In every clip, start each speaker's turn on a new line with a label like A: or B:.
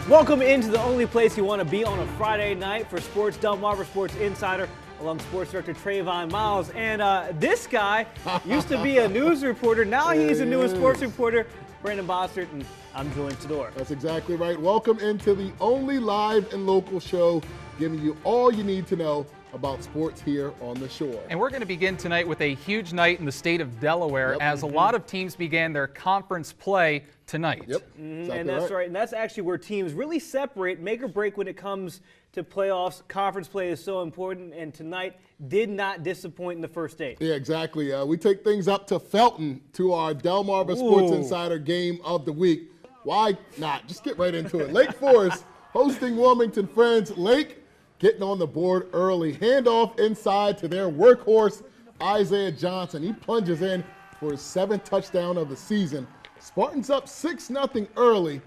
A: Welcome into the only place you want to be on a Friday night for sports. Delmarva Sports Insider, along sports director Trayvon Miles. And this guy used to be a news reporter. Now he's a news sports reporter, Brandon Bossert, and I'm Julian Fedor.
B: That's exactly right. Welcome into the only live and local show giving you all you need to know about sports here on the shore.
C: And we're going to begin tonight with a huge night in the state of Delaware as a lot of teams began their conference play tonight.
B: Exactly
A: and that's right. And that's actually where teams really separate, make or break when it comes to playoffs. Conference play is so important, and tonight did not disappoint in the first stage.
B: Yeah, exactly. We take things up to Felton to our Delmarva Sports Insider game of the week. Why not? Just get right into it. Lake Forest hosting Wilmington Friends. Lake getting on the board early. Handoff inside to their workhorse, Isaiah Johnson. He plunges in for his 7th touchdown of the season. Spartans up 6-0 early.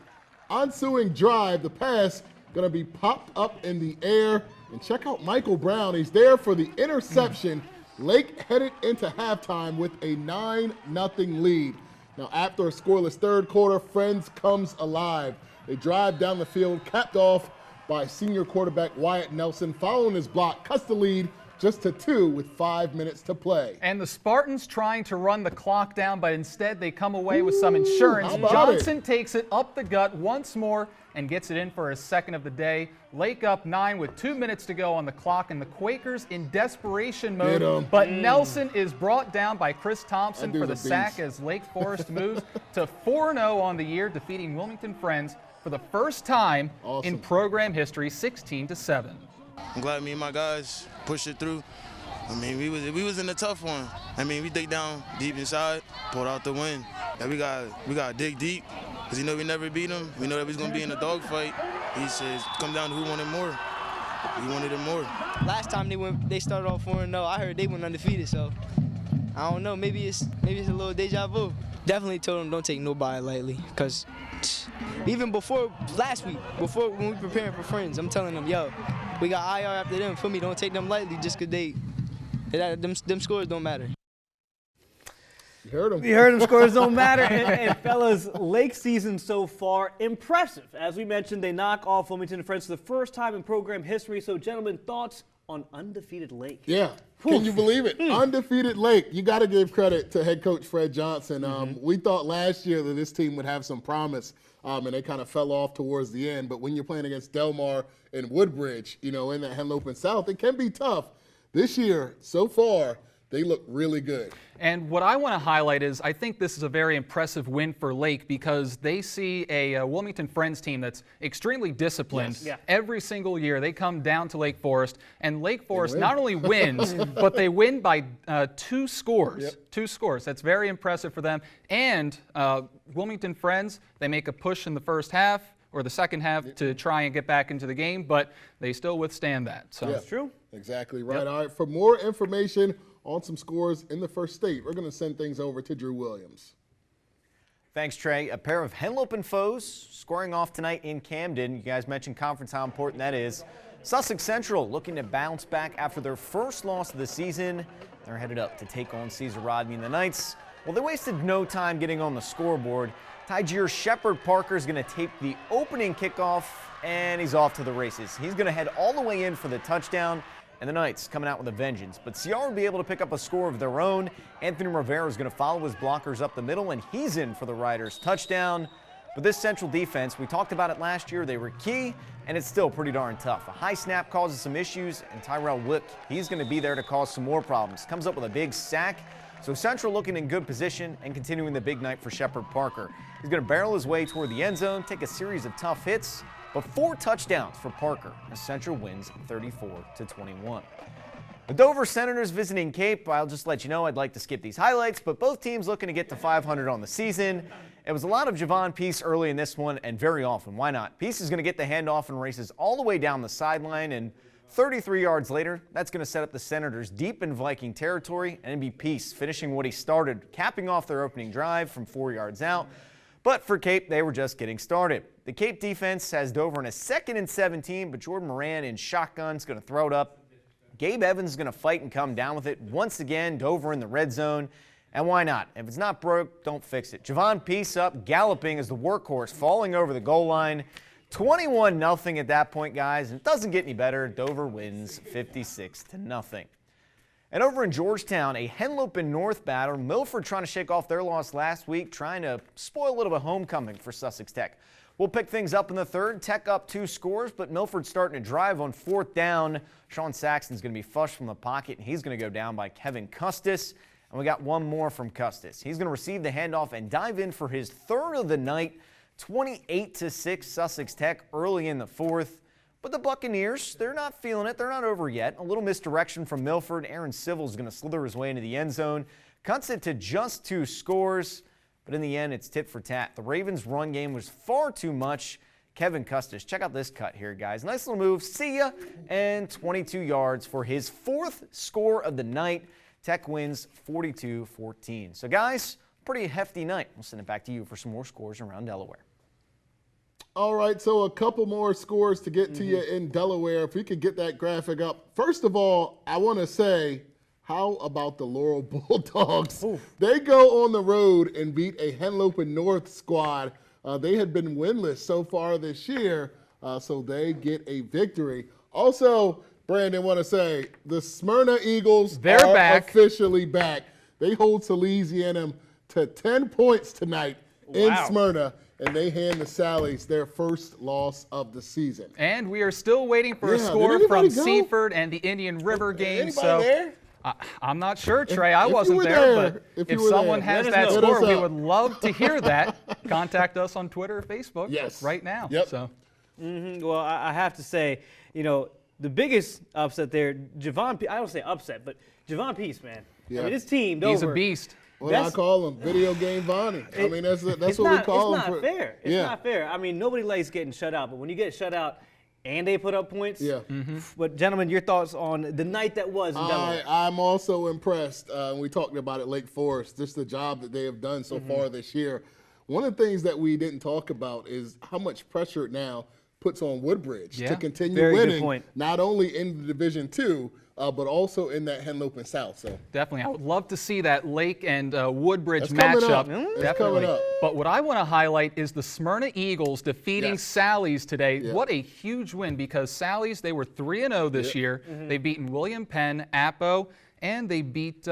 B: Ensuing drive, the pass going to be popped up in the air. And check out Michael Brown. He's there for the interception. Lake headed into halftime with a 9-0 lead. Now, after a scoreless third quarter, Friends comes alive. They drive down the field, capped off by senior quarterback Wyatt Nelson. Following his block, cuts the lead just to 2 with 5 minutes to play.
C: And the Spartans trying to run the clock down, but instead they come away with some insurance. Johnson takes it up the gut once more and gets it in for his 2nd of the day. Lake up 9 with 2 minutes to go on the clock, and the Quakers in desperation mode. But Nelson is brought down by Chris Thompson for the sack as Lake Forest moves to 4-0 on the year, defeating Wilmington Friends for the first time in program history, 16-7.
D: I'm glad me and my guys pushed it through. I mean, we was in a tough one. I mean, we dig down deep inside, pulled out the win. And we got to dig deep because we never beat him. We know that he's gonna be in a dogfight. He says, come down to who wanted more. We wanted it more.
E: Last time they started off 4-0. I heard they went undefeated, so I don't know. Maybe it's a little deja vu. Definitely told them don't take nobody lightly, because even before last week, when we preparing for Friends, I'm telling them, yo, we got IR after them. For me, don't take them lightly just because them scores don't matter.
B: You heard them.
A: You heard them. Scores don't matter. And fellas, Lake season so far, impressive. As we mentioned, they knock off Wilmington Friends for the first time in program history. So, gentlemen, thoughts on undefeated Lake?
B: Yeah. Can you believe it? Undefeated Lake. You got to give credit to head coach Fred Johnson. We thought last year that this team would have some promise, and they kind of fell off towards the end. But when you're playing against Delmar and Woodbridge, in that Henlopen South, it can be tough. This year, so far, they look really good.
C: And what I want to highlight is I think this is a very impressive win for Lake because they see a Wilmington Friends team that's extremely disciplined.
A: Yes. Yeah.
C: Every single year they come down to Lake Forest, and Lake Forest not only wins, but they win by 2 scores.
B: Yep.
C: 2 scores. That's very impressive for them. And Wilmington Friends, they make a push in the first half or the second half to try and get back into the game, but they still withstand that. So
A: That's true.
B: Exactly right. All right, for more information on some scores in the first state, we're going to send things over to Drew Williams.
F: Thanks, Trey. A pair of Henlopen foes scoring off tonight in Camden. You guys mentioned conference, how important that is. Sussex Central looking to bounce back after their first loss of the season. They're headed up to take on Cesar Rodney and the Knights. Well, they wasted no time getting on the scoreboard. Tygear Shepard Parker is going to take the opening kickoff, and he's off to the races. He's going to head all the way in for the touchdown. And the Knights coming out with a vengeance. But CR will be able to pick up a score of their own. Anthony Rivera is going to follow his blockers up the middle, and he's in for the Riders' touchdown. But this Central defense, we talked about it last year, they were key, and it's still pretty darn tough. A high snap causes some issues, and Tyrell Whip, he's going to be there to cause some more problems. Comes up with a big sack. So Central looking in good position and continuing the big night for Shepard Parker. He's going to barrel his way toward the end zone, take a series of tough hits, but 4 touchdowns for Parker as Central wins 34-21. The Dover Senators visiting Cape. I'll just let you know I'd like to skip these highlights, but both teams looking to get to 500 on the season. It was a lot of Javon Peace early in this one, and very often. Why not? Peace is going to get the handoff and races all the way down the sideline, and 33 yards later, that's going to set up the Senators deep in Viking territory, and it'd be Peace finishing what he started, capping off their opening drive from 4 yards out. But for Cape, they were just getting started. The Cape defense has Dover in a 2nd and 17, but Jordan Moran in shotgun is going to throw it up. Gabe Evans is going to fight and come down with it. Once again, Dover in the red zone. And why not? If it's not broke, don't fix it. Javon Peace up, galloping as the workhorse, falling over the goal line. 21-0 at that point, guys, and it doesn't get any better. Dover wins 56-0. And over in Georgetown, a Henlopen North battle. Milford trying to shake off their loss last week, trying to spoil a little bit of homecoming for Sussex Tech. We'll pick things up in the third. Tech up 2 scores, but Milford's starting to drive on 4th down. Sean Saxton's going to be flushed from the pocket, and he's going to go down by Kevin Custis. And we got one more from Custis. He's going to receive the handoff and dive in for his 3rd of the night. 28-6 Sussex Tech early in the 4th. But the Buccaneers, they're not feeling it. They're not over yet. A little misdirection from Milford. Aaron Civil is going to slither his way into the end zone. Cuts it to just 2 scores. But in the end, it's tit for tat. The Ravens' run game was far too much. Kevin Custis, check out this cut here, guys. Nice little move. See ya. And 22 yards for his 4th score of the night. Tech wins 42-14. So, guys, pretty hefty night. We'll send it back to you for some more scores around Delaware.
B: All right, so a couple more scores to get to you in Delaware. If we could get that graphic up. First of all, I want to say, how about the Laurel Bulldogs? Ooh. They go on the road and beat a Henlopen North squad. They had been winless so far this year, so they get a victory. Also, Brandon, want to say, the Smyrna Eagles are officially back. They hold Salesianum to 10 points tonight in Smyrna. And they hand the Sallies their first loss of the season.
C: And we are still waiting for a score from Seaford and the Indian River game.
B: There?
C: I'm not sure, Trey. I wasn't there, but if someone has that score, we would love to hear that. Contact us on Twitter or Facebook right now.
B: Yep.
C: So.
A: Well, I have to say, you know, the biggest upset there, Javon, I don't say upset, but Javon Peace, man.
B: Yeah.
A: I mean, his team, Dover.
C: He's a beast.
B: What do I call him? Video game Vonnie. I mean, that's what we call him.
A: It's not fair. It's not fair. I mean, nobody likes getting shut out, but when you get shut out and they put up points. But, gentlemen, your thoughts on the night that was in Delaware?
B: I'm also impressed. We talked about it, Lake Forest, just the job that they have done so far this year. One of the things that we didn't talk about is how much pressure it now puts on Woodbridge to continue winning, not only in the Division II, but also in that Henlopen South. So
C: definitely, I would love to see that Lake and Woodbridge matchup. Definitely. But what I want to highlight is the Smyrna Eagles defeating Sallies today. What a huge win, because Sallies, they were 3-0 this year. They've beaten William Penn, Appo, and they beat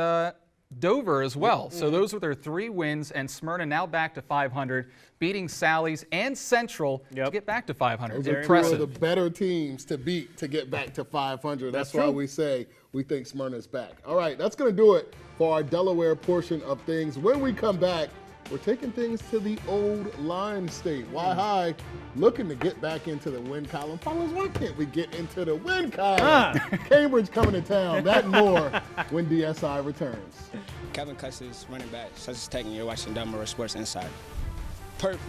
C: Dover as well. So those were their 3 wins, and Smyrna now back to 500, beating Sallies and Central to get back to 500.
B: Those are two of the better teams to beat to get back to 500. That's why we say we think Smyrna's back. All right, that's going to do it for our Delaware portion of things. When we come back, we're taking things to the old Line State. Y-High looking to get back into the win column. Fellas, why can't we get into the win column? Cambridge coming to town. That and more when DSI returns.
G: Kevin Custis, running back, Sussex Tech, and you're watching Delmarva Sports Insider. Perfect.